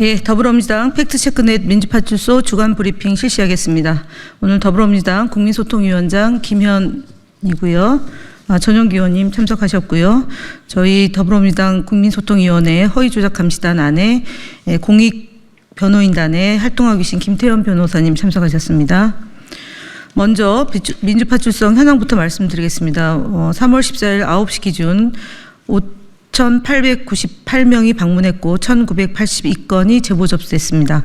예, 더불어민주당 팩트체크넷 민주파출소 주간 브리핑 실시하겠습니다. 오늘 더불어민주당 국민소통위원장 김현이고요. 전용기 의원님 참석하셨고요. 저희 더불어민주당 국민소통위원회 허위조작감시단 안에 공익변호인단에 활동하고 계신 김태현 변호사님 참석하셨습니다. 먼저 민주파출소 현황부터 말씀드리겠습니다. 3월 14일 9시 기준 5,898명이 방문했고 1,982건이 제보 접수됐습니다.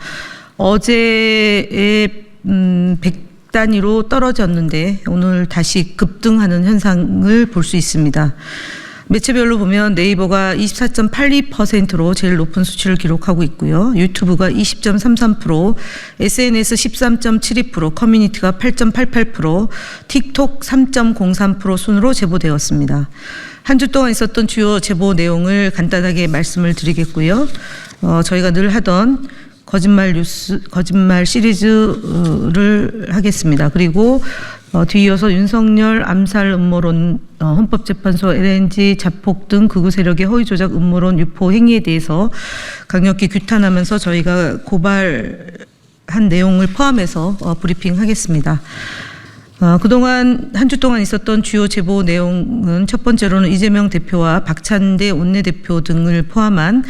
어제의 100단위로 떨어졌는데 오늘 다시 급등하는 현상을 볼 수 있습니다. 매체별로 보면 네이버가 24.82%로 제일 높은 수치를 기록하고 있고요. 유튜브가 20.33%, SNS 13.72%, 커뮤니티가 8.88%, 틱톡 3.03% 순으로 제보되었습니다. 한 주 동안 있었던 주요 제보 내용을 간단하게 말씀을 드리겠고요. 저희가 늘 하던 거짓말 시리즈를 하겠습니다. 그리고 뒤이어서 윤석열 암살 음모론, 헌법재판소 LNG 자폭 등 극우 세력의 허위조작 음모론 유포 행위에 대해서 강력히 규탄하면서 저희가 고발한 내용을 포함해서 브리핑하겠습니다. 그동안 한 주 동안 있었던 주요 제보 내용은 첫 번째로는 이재명 대표와 박찬대 원내대표 등을 포함한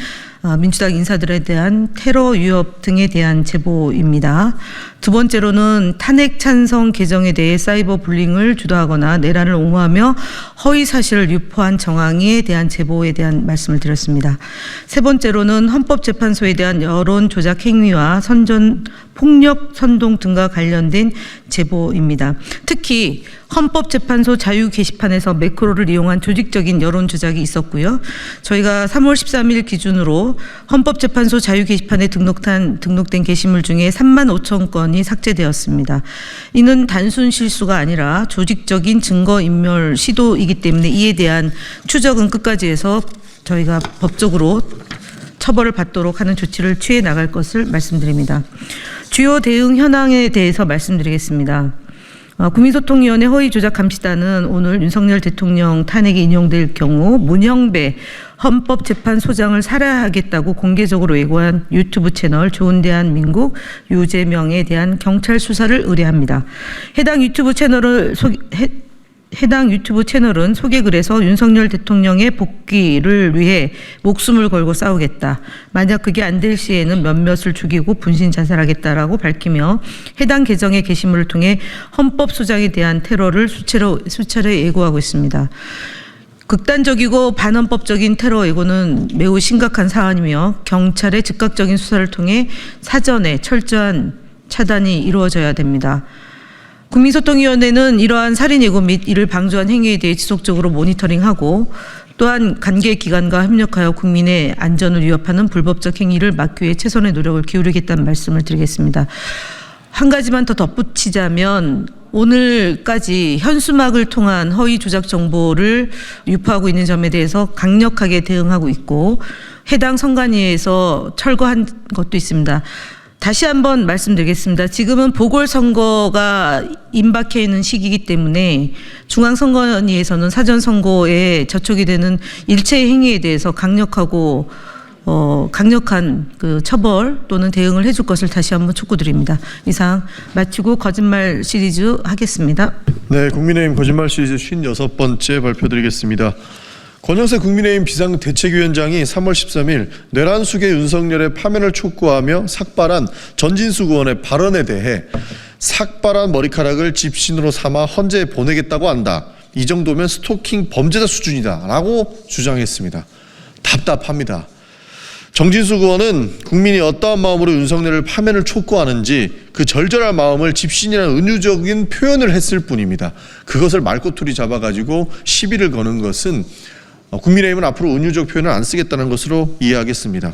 민주당 인사들에 대한 테러 위협 등에 대한 제보입니다. 두 번째로는 탄핵 찬성 개정에 대해 사이버 불링을 주도하거나 내란을 옹호하며 허위 사실을 유포한 정황에 대한 제보에 대한 말씀을 드렸습니다. 세 번째로는 헌법재판소에 대한 여론 조작 행위와 폭력 선동 등과 관련된 제보입니다. 특히 헌법재판소 자유 게시판에서 매크로를 이용한 조직적인 여론 조작이 있었고요. 저희가 3월 13일 기준으로 헌법재판소 자유 게시판에 등록된 게시물 중에 35,000건이 삭제되었습니다. 이는 단순 실수가 아니라 조직적인 증거인멸 시도이기 때문에 이에 대한 추적은 끝까지 해서 저희가 법적으로 처벌을 받도록 하는 조치를 취해 나갈 것을 말씀드립니다. 주요 대응 현황에 대해서 말씀드리겠습니다. 국민소통위원회 허위조작감시단은 오늘 윤석열 대통령 탄핵이 인용될 경우 문형배 헌법재판소장을 살해하겠다고 공개적으로 예고한 유튜브 채널 좋은 대한민국 유재명에 대한 경찰 수사를 의뢰합니다. 해당 유튜브 채널은 소개글에서 윤석열 대통령의 복귀를 위해 목숨을 걸고 싸우겠다. 만약 그게 안 될 시에는 몇몇을 죽이고 분신 자살하겠다라고 밝히며 해당 계정의 게시물을 통해 헌법소장에 대한 테러를 수차례 예고하고 있습니다. 극단적이고 반헌법적인 테러 예고는 매우 심각한 사안이며 경찰의 즉각적인 수사를 통해 사전에 철저한 차단이 이루어져야 됩니다. 국민소통위원회는 이러한 살인 예고 및 이를 방조한 행위에 대해 지속적으로 모니터링하고 또한 관계기관과 협력하여 국민의 안전을 위협하는 불법적 행위를 막기 위해 최선의 노력을 기울이겠다는 말씀을 드리겠습니다. 한 가지만 더 덧붙이자면 오늘까지 현수막을 통한 허위 조작 정보를 유포하고 있는 점에 대해서 강력하게 대응하고 있고 해당 선관위에서 철거한 것도 있습니다. 다시 한번 말씀드리겠습니다. 지금은 보궐선거가 임박해 있는 시기이기 때문에 중앙선관위에서는 사전선거에 저촉이 되는 일체 행위에 대해서 강력한 그 처벌 또는 대응을 해줄 것을 다시 한번 촉구드립니다. 이상 마치고 거짓말 시리즈 하겠습니다. 네, 국민의힘 거짓말 시리즈 56번째 발표드리겠습니다. 권영세 국민의힘 비상대책위원장이 3월 13일 내란숙의 윤석열의 파면을 촉구하며 삭발한 전진숙 의원의 발언에 대해 삭발한 머리카락을 집신으로 삼아 헌재에 보내겠다고 한다. 이 정도면 스토킹 범죄자 수준이다 라고 주장했습니다. 답답합니다. 정진숙 의원은 국민이 어떠한 마음으로 윤석열을 파면을 촉구하는지 그 절절한 마음을 집신이라는 은유적인 표현을 했을 뿐입니다. 그것을 말꼬투리 잡아가지고 시비를 거는 것은 국민의힘은 앞으로 은유적 표현을 안 쓰겠다는 것으로 이해하겠습니다.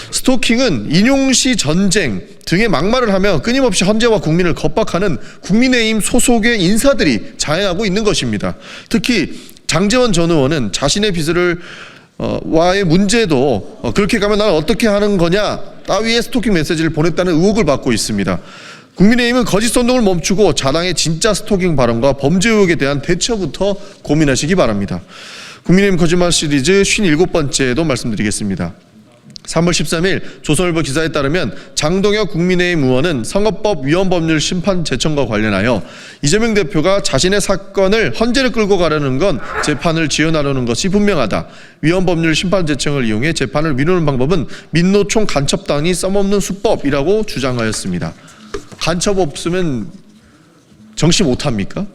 스토킹은 인용시 전쟁 등의 막말을 하며 끊임없이 헌재와 국민을 겁박하는 국민의힘 소속의 인사들이 자행하고 있는 것입니다. 특히 장제원 전 의원은 자신의 비서를 와의 문제도 그렇게 가면 나는 어떻게 하는 거냐 따위의 스토킹 메시지를 보냈다는 의혹을 받고 있습니다. 국민의힘은 거짓 선동을 멈추고 자당의 진짜 스토킹 발언과 범죄 의혹에 대한 대처부터 고민하시기 바랍니다. 국민의힘 거짓말 시리즈 57번째도 말씀드리겠습니다. 3월 13일 조선일보 기사에 따르면 장동혁 국민의힘 의원은 선거법 위헌법률 심판 제청과 관련하여 이재명 대표가 자신의 사건을 헌재를 끌고 가려는 건 재판을 지연하려는 것이 분명하다. 위헌법률 심판 제청을 이용해 재판을 미루는 방법은 민노총 간첩단이 써먹는 수법이라고 주장하였습니다. 간첩 없으면 정치 못합니까?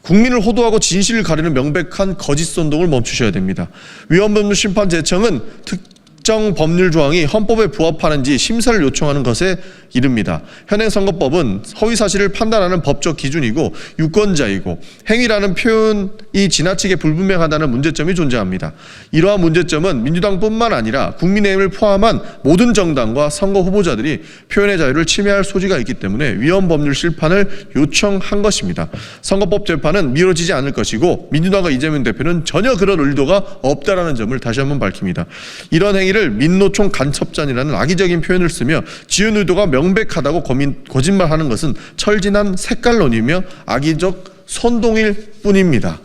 국민을 호도하고 진실을 가리는 명백한 거짓 선동을 멈추셔야 됩니다. 위헌법률 심판 제청은 특정 법률 조항이 헌법에 부합하는지 심사를 요청하는 것에 이릅니다. 현행 선거법은 허위 사실을 판단하는 법적 기준이고 유권자이고 행위라는 표현이 지나치게 불분명하다는 문제점이 존재합니다. 이러한 문제점은 민주당뿐만 아니라 국민의힘을 포함한 모든 정당과 선거 후보자들이 표현의 자유를 침해할 소지가 있기 때문에 위헌법률 심판을 요청한 것입니다. 선거법 재판은 미뤄지지 않을 것이고 민주당과 이재명 대표는 전혀 그런 의도가 없다라는 점을 다시 한번 밝힙니다. 이런 행위를 민노총 간첩단이라는 악의적인 표현을 쓰며 지은 의도가 명백하다고 거짓말하는 것은 철진한 색깔론이며 악의적 선동일 뿐입니다.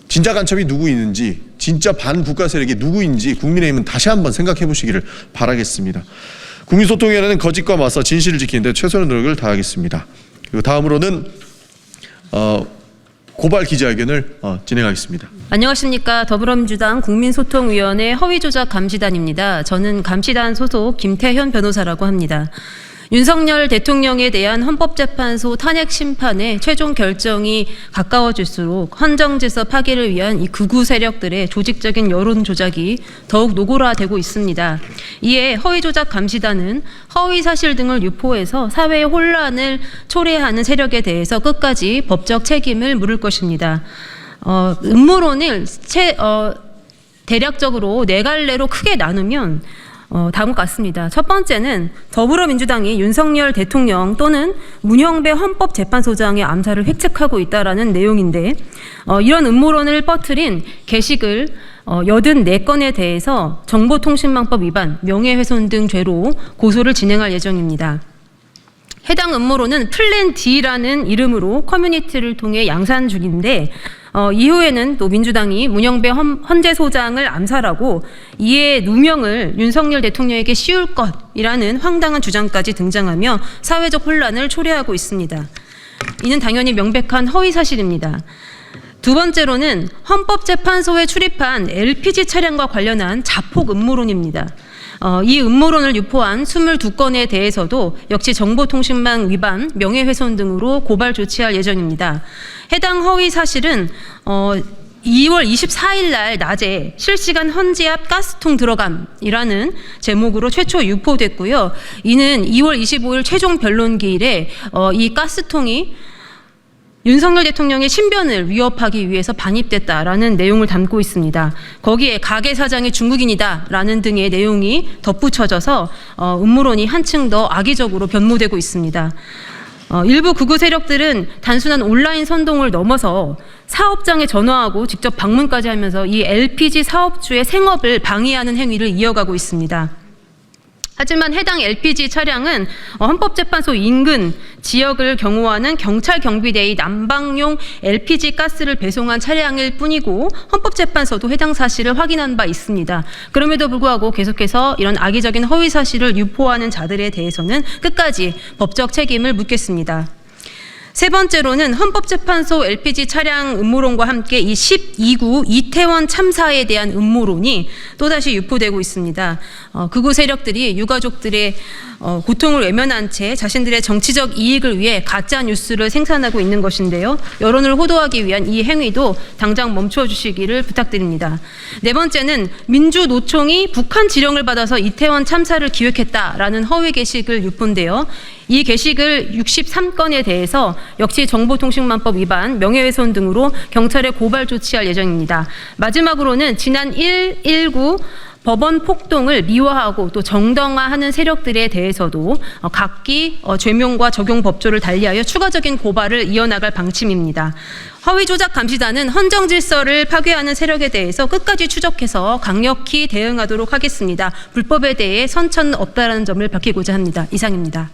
진짜 간첩이 누구 있는지, 진짜 반국가 세력이 누구인지 국민의힘은 다시 한번 생각해 보시기를 바라겠습니다. 국민소통위원회는 거짓과 맞서 진실을 지키는 데 최선의 노력을 다하겠습니다. 그리고 다음으로는 고발 기자회견을 진행하겠습니다. 안녕하십니까. 더불어민주당 국민소통위원회 허위조작 감시단입니다. 저는 감시단 소속 김태현 변호사라고 합니다. 윤석열 대통령에 대한 헌법재판소 탄핵 심판의 최종 결정이 가까워질수록 헌정질서 파괴를 위한 이 극우 세력들의 조직적인 여론 조작이 더욱 노골화되고 있습니다. 이에 허위조작 감시단은 허위 사실 등을 유포해서 사회의 혼란을 초래하는 세력에 대해서 끝까지 법적 책임을 물을 것입니다. 음모론을 대략적으로 네 갈래로 크게 나누면 다음과 같습니다. 첫 번째는 더불어민주당이 윤석열 대통령 또는 문형배 헌법재판소장의 암살을 획책하고 있다라는 내용인데 이런 음모론을 퍼뜨린 게시글 84건에 대해서 정보통신망법 위반, 명예훼손 등 죄로 고소를 진행할 예정입니다. 해당 음모론은 플랜 D라는 이름으로 커뮤니티를 통해 양산 중인데 이후에는 또 민주당이 문형배 헌재소장을 암살하고 이에 누명을 윤석열 대통령에게 씌울 것이라는 황당한 주장까지 등장하며 사회적 혼란을 초래하고 있습니다. 이는 당연히 명백한 허위사실입니다. 두 번째로는 헌법재판소에 출입한 LPG 차량과 관련한 자폭 음모론입니다. 이 음모론을 유포한 22건에 대해서도 역시 정보통신망 위반, 명예훼손 등으로 고발 조치할 예정입니다. 해당 허위 사실은 2월 24일 날 낮에 실시간 헌재 앞 가스통 들어감이라는 제목으로 최초 유포됐고요. 이는 2월 25일 최종 변론기일에 이 가스통이 윤석열 대통령의 신변을 위협하기 위해서 반입됐다라는 내용을 담고 있습니다. 거기에 가게 사장이 중국인이다라는 등의 내용이 덧붙여져서 음모론이 한층 더 악의적으로 변모되고 있습니다. 일부 극우 세력들은 단순한 온라인 선동을 넘어서 사업장에 전화하고 직접 방문까지 하면서 이 LPG 사업주의 생업을 방해하는 행위를 이어가고 있습니다. 하지만 해당 LPG 차량은 헌법재판소 인근 지역을 경호하는 경찰 경비대의 난방용 LPG 가스를 배송한 차량일 뿐이고 헌법재판소도 해당 사실을 확인한 바 있습니다. 그럼에도 불구하고 계속해서 이런 악의적인 허위 사실을 유포하는 자들에 대해서는 끝까지 법적 책임을 묻겠습니다. 세 번째로는 헌법재판소 LPG 차량 음모론과 함께 이 12구 이태원 참사에 대한 음모론이 또다시 유포되고 있습니다. 극우 세력들이 유가족들의 고통을 외면한 채 자신들의 정치적 이익을 위해 가짜 뉴스를 생산하고 있는 것인데요. 여론을 호도하기 위한 이 행위도 당장 멈춰주시기를 부탁드립니다. 네 번째는 민주노총이 북한 지령을 받아서 이태원 참사를 기획했다라는 허위 게시글 유포인데요. 이 게시글 63건에 대해서 역시 정보통신망법 위반, 명예훼손 등으로 경찰에 고발 조치할 예정입니다. 마지막으로는 지난 119 법원 폭동을 미화하고 또 정당화하는 세력들에 대해서도 각기 죄명과 적용 법조를 달리하여 추가적인 고발을 이어나갈 방침입니다. 허위조작 감시단은 헌정질서를 파괴하는 세력에 대해서 끝까지 추적해서 강력히 대응하도록 하겠습니다. 불법에 대해 선처는 없다라는 점을 밝히고자 합니다. 이상입니다.